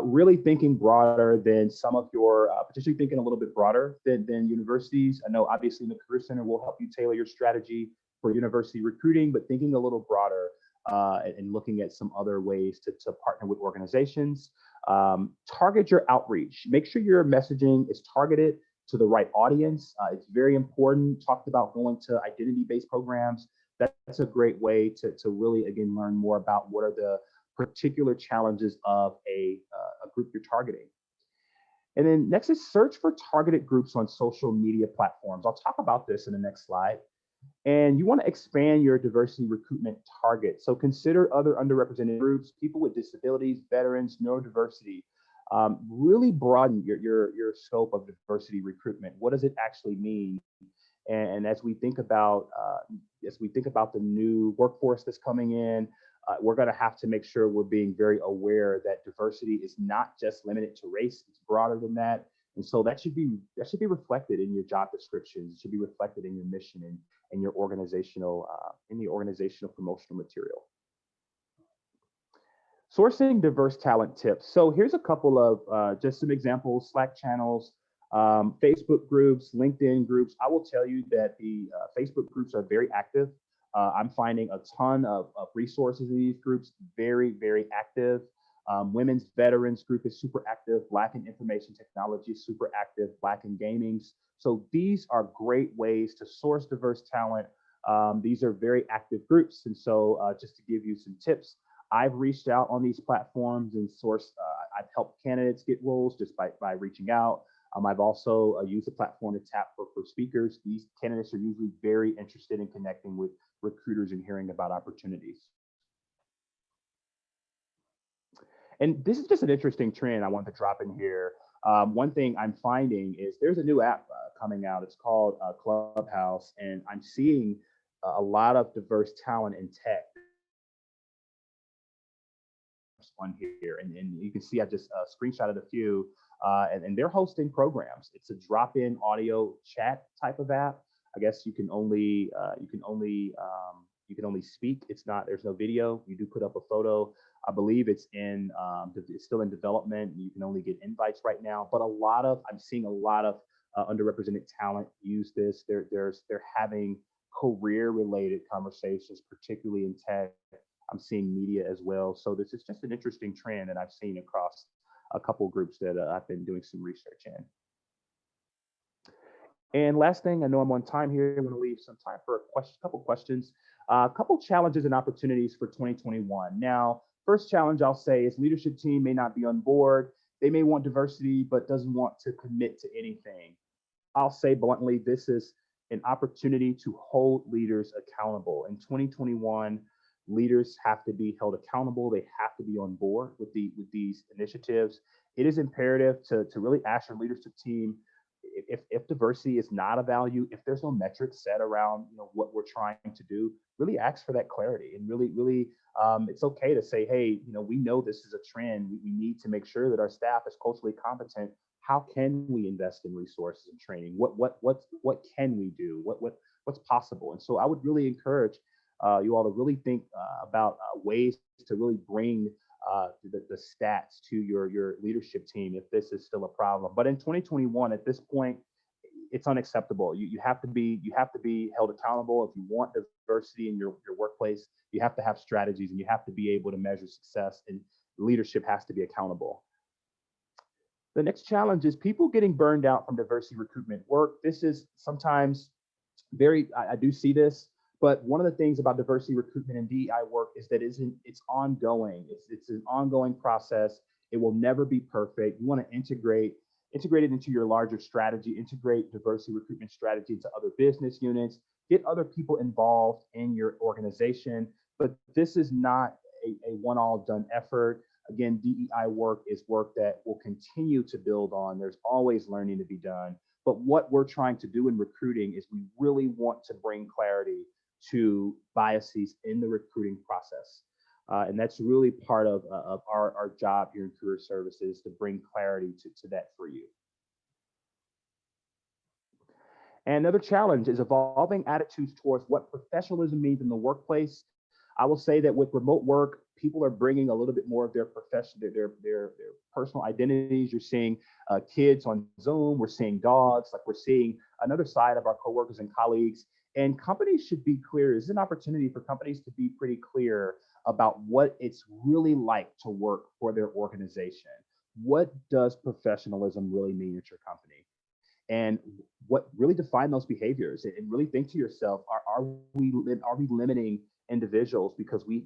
Really thinking broader than some of your, potentially thinking a little bit broader than universities. I know obviously in the Career Center will help you tailor your strategy for university recruiting, but thinking a little broader and looking at some other ways to partner with organizations. Target your outreach. Make sure your messaging is targeted to the right audience. It's very important. Talked about going to identity-based programs. That's a great way to really, again, learn more about what are the particular challenges of a group you're targeting. And then next is search for targeted groups on social media platforms. I'll talk about this in the next slide. And you want to expand your diversity recruitment target. So consider other underrepresented groups, people with disabilities, veterans, neurodiversity. Really broaden your scope of diversity recruitment. What does it actually mean? And as we think about the new workforce that's coming in, we're going to have to make sure we're being very aware that diversity is not just limited to race; it's broader than that. And so that should be reflected in your job descriptions. It should be reflected in your mission and your organizational promotional material. Sourcing diverse talent tips. So here's a couple of just some examples: Slack channels, Facebook groups, LinkedIn groups. I will tell you that the Facebook groups are very active. I'm finding a ton of resources in these groups, very, very active. Women's Veterans group is super active. Black in Information Technology is super active. Black in Gaming. So these are great ways to source diverse talent. These are very active groups. And so just to give you some tips, I've reached out on these platforms and sourced, I've helped candidates get roles just by reaching out. I've also used the platform to tap for speakers. These candidates are usually very interested in connecting with recruiters and hearing about opportunities. And this is just an interesting trend I want to drop in here. One thing I'm finding is there's a new app coming out. It's called Clubhouse, and I'm seeing a lot of diverse talent in tech on here. And you can see I just screenshotted a few, and they're hosting programs. It's a drop-in audio chat type of app. I guess you can only speak. There's no video. You do put up a photo. I believe it's still in development. You can only get invites right now, but I'm seeing a lot of underrepresented talent use this. They're having career-related conversations, particularly in tech. I'm seeing media as well. So this is just an interesting trend that I've seen across a couple of groups that I've been doing some research in. And last thing, I know I'm on time here. I'm going to leave some time for a couple questions. A couple challenges and opportunities for 2021. Now, first challenge I'll say is leadership team may not be on board. They may want diversity, but doesn't want to commit to anything. I'll say bluntly, this is an opportunity to hold leaders accountable. In 2021, leaders have to be held accountable. They have to be on board with these initiatives. It is imperative to really ask your leadership team if diversity is not a value, if there's no metrics set around what we're trying to do, really ask for that clarity and really it's okay to say, hey, we know this is a trend. We need to make sure that our staff is culturally competent. How can we invest in resources and training? What can we do? What's possible? And so I would really encourage you all to really think about ways to really bring the stats to your leadership team if this is still a problem. But in 2021, at this point, it's unacceptable. You have to be held accountable. If you want diversity in your workplace, you have to have strategies and you have to be able to measure success, and leadership has to be accountable. The next challenge is people getting burned out from diversity recruitment work. This is sometimes I do see this, but one of the things about diversity recruitment and DEI work is that it's ongoing. It's an ongoing process. It will never be perfect. You want to integrate it into your larger strategy, integrate diversity recruitment strategy into other business units, get other people involved in your organization. But this is not a one-all done effort. Again, DEI work is work that will continue to build on. There's always learning to be done. But what we're trying to do in recruiting is we really want to bring clarity to biases in the recruiting process. And that's really part of our job here in Career Services, to bring clarity to that for you. And another challenge is evolving attitudes towards what professionalism means in the workplace. I will say that with remote work, people are bringing a little bit more of their personal identities. You're seeing kids on Zoom. We're seeing dogs. Like, we're seeing another side of our coworkers and colleagues. And companies should be clear. This is an opportunity for companies to be pretty clear about what it's really like to work for their organization. What does professionalism really mean at your company? And what really define those behaviors? And really think to yourself, are we limiting individuals because we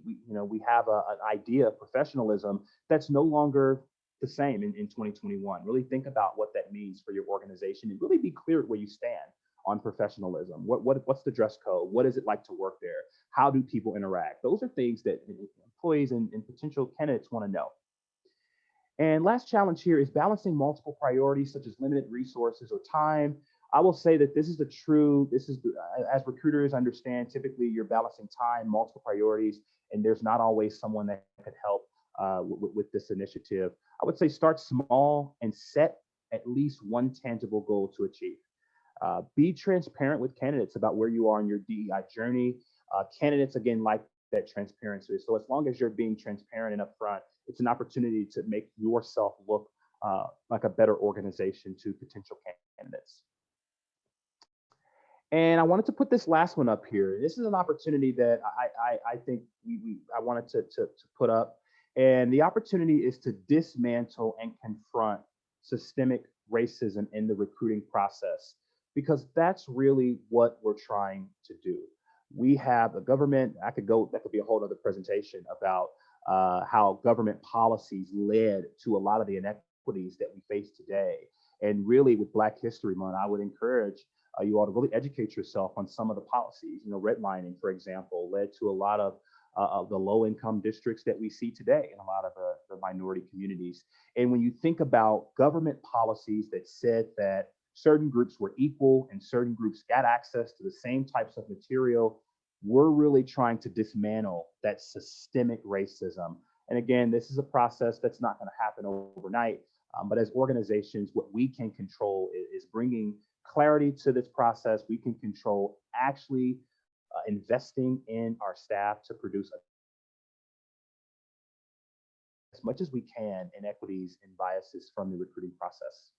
have an idea of professionalism that's no longer the same in 2021? Really think about what that means for your organization, and really be clear where you stand on professionalism. What's the dress code? What is it like to work there? How do people interact? Those are things that employees and potential candidates want to know. And last challenge here is balancing multiple priorities, such as limited resources or time. I will say that as recruiters understand, typically you're balancing time, multiple priorities, and there's not always someone that could help with this initiative. I would say start small and set at least one tangible goal to achieve. Be transparent with candidates about where you are in your DEI journey. Candidates, again, like that transparency. So as long as you're being transparent and upfront, it's an opportunity to make yourself look like a better organization to potential candidates. And I wanted to put this last one up here. This is an opportunity that I think I wanted to put up. And the opportunity is to dismantle and confront systemic racism in the recruiting process, because that's really what we're trying to do. We have a government, that could be a whole other presentation about how government policies led to a lot of the inequities that we face today. And really, with Black History Month, I would encourage you all to really educate yourself on some of the policies. Redlining, for example, led to a lot of the low-income districts that we see today in a lot of the minority communities. And when you think about government policies that said that certain groups were equal and certain groups got access to the same types of material, we're really trying to dismantle that systemic racism. And again, this is a process that's not going to happen overnight. But as organizations, what we can control is bringing clarity to this process. We can control actually investing in our staff to produce as much as we can inequities and biases from the recruiting process.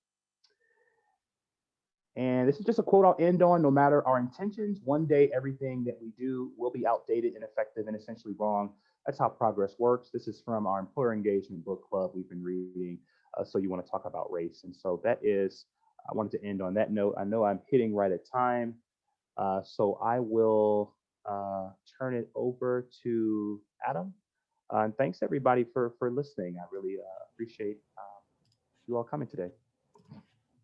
And this is just a quote I'll end on. No matter our intentions, one day everything that we do will be outdated, ineffective, and essentially wrong. That's how progress works. This is from our employer engagement book club we've been reading. So you want to talk about race. And so that is, I wanted to end on that note. I know I'm hitting right at time. So I will turn it over to Adam. And thanks everybody for listening. I really appreciate you all coming today.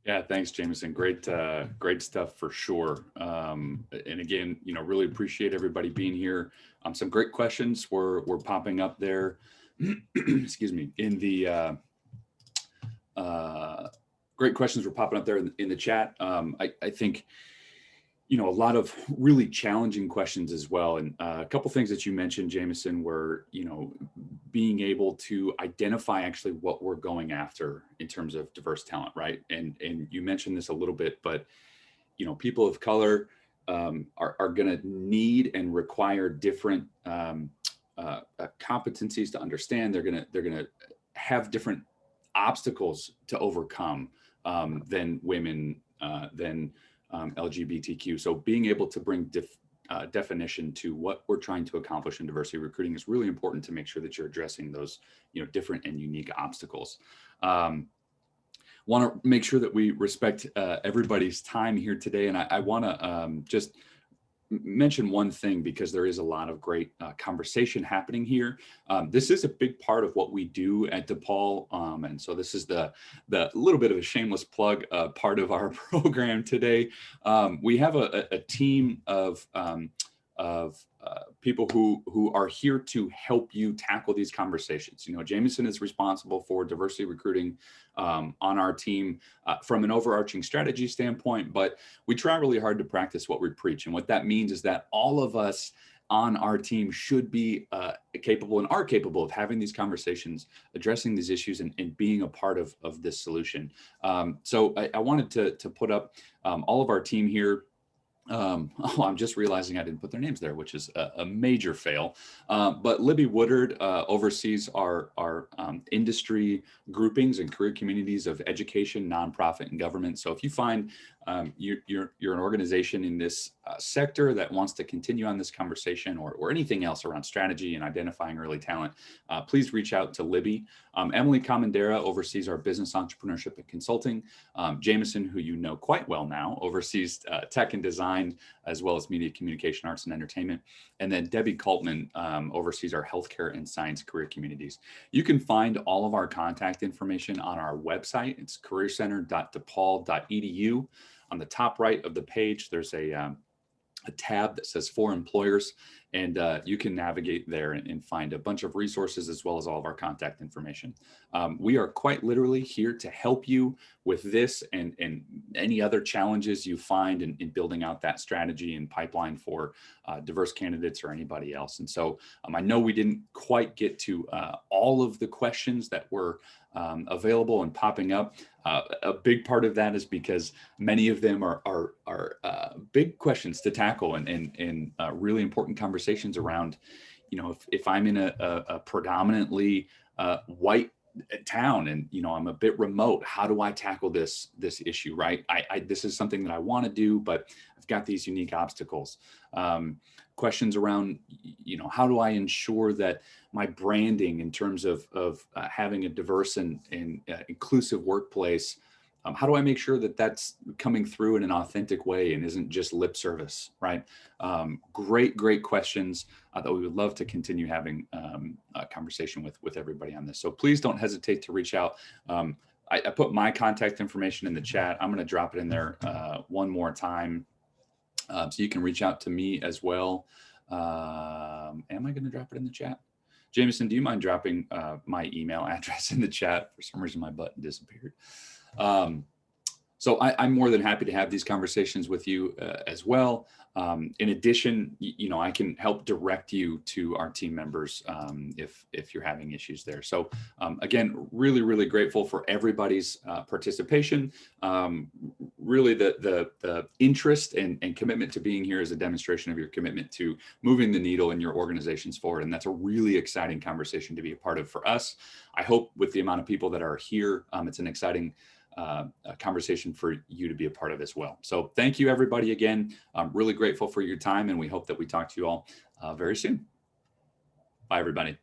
Yeah, thanks, Jameson. Great stuff for sure. And again, really appreciate everybody being here. Some great questions were popping up there. Excuse me. In the great questions were popping up there in the chat. I think a lot of really challenging questions as well. And a couple things that you mentioned, Jameson, were, being able to identify actually what we're going after in terms of diverse talent, right? And you mentioned this a little bit, but, people of color are going to need and require different competencies to understand. They're gonna have different obstacles to overcome than women, than LGBTQ. So being able to bring definition to what we're trying to accomplish in diversity recruiting is really important to make sure that you're addressing those, different and unique obstacles. Want to make sure that we respect everybody's time here today, and I want to just mention one thing, because there is a lot of great conversation happening here. This is a big part of what we do at DePaul, and so this is the little bit of a shameless plug part of our program today. We have a team of people who are here to help you tackle these conversations. Jameson is responsible for diversity recruiting on our team from an overarching strategy standpoint, but we try really hard to practice what we preach. And what that means is that all of us on our team should be capable and are capable of having these conversations, addressing these issues, and being a part of this solution. So I wanted to put up all of our team here. I'm just realizing I didn't put their names there, which is a major fail. But Libby Woodard oversees our industry groupings and career communities of education, nonprofit, and government. So if you find you're an organization in this sector that wants to continue on this conversation, or anything else around strategy and identifying early talent, please reach out to Libby. Emily Comandera oversees our business entrepreneurship and consulting. Jameson, who you know quite well now, oversees tech and design, as well as media, communication, arts, and entertainment. And then Debbie Kaltman oversees our healthcare and science career communities. You can find all of our contact information on our website. It's careercenter.depaul.edu. On the top right of the page, there's a tab that says For Employers, and you can navigate there and find a bunch of resources, as well as all of our contact information. We are quite literally here to help you with this and any other challenges you find in building out that strategy and pipeline for diverse candidates or anybody else. And so I know we didn't quite get to all of the questions that were available and popping up. A big part of that is because many of them are big questions to tackle and really important conversations around, if I'm in a predominantly white town and I'm a bit remote, how do I tackle this issue, right? This is something that I want to do, but I've got these unique obstacles. Questions around, how do I ensure that my branding in terms of having a diverse and inclusive workplace, how do I make sure that that's coming through in an authentic way and isn't just lip service, right? Great questions that we would love to continue having a conversation with everybody on this. So please don't hesitate to reach out. I put my contact information in the chat. I'm going to drop it in there one more time so you can reach out to me as well. Am I going to drop it in the chat? Jameson, do you mind dropping my email address in the chat? For some reason, my button disappeared. So I'm more than happy to have these conversations with you as well. In addition, I can help direct you to our team members if you're having issues there. So again, really grateful for everybody's participation. Really, the interest and commitment to being here is a demonstration of your commitment to moving the needle in your organizations forward, and that's a really exciting conversation to be a part of for us. I hope with the amount of people that are here, it's an exciting a conversation for you to be a part of as well. So thank you, everybody. Again, I'm really grateful for your time, and we hope that we talk to you all very soon. Bye, everybody.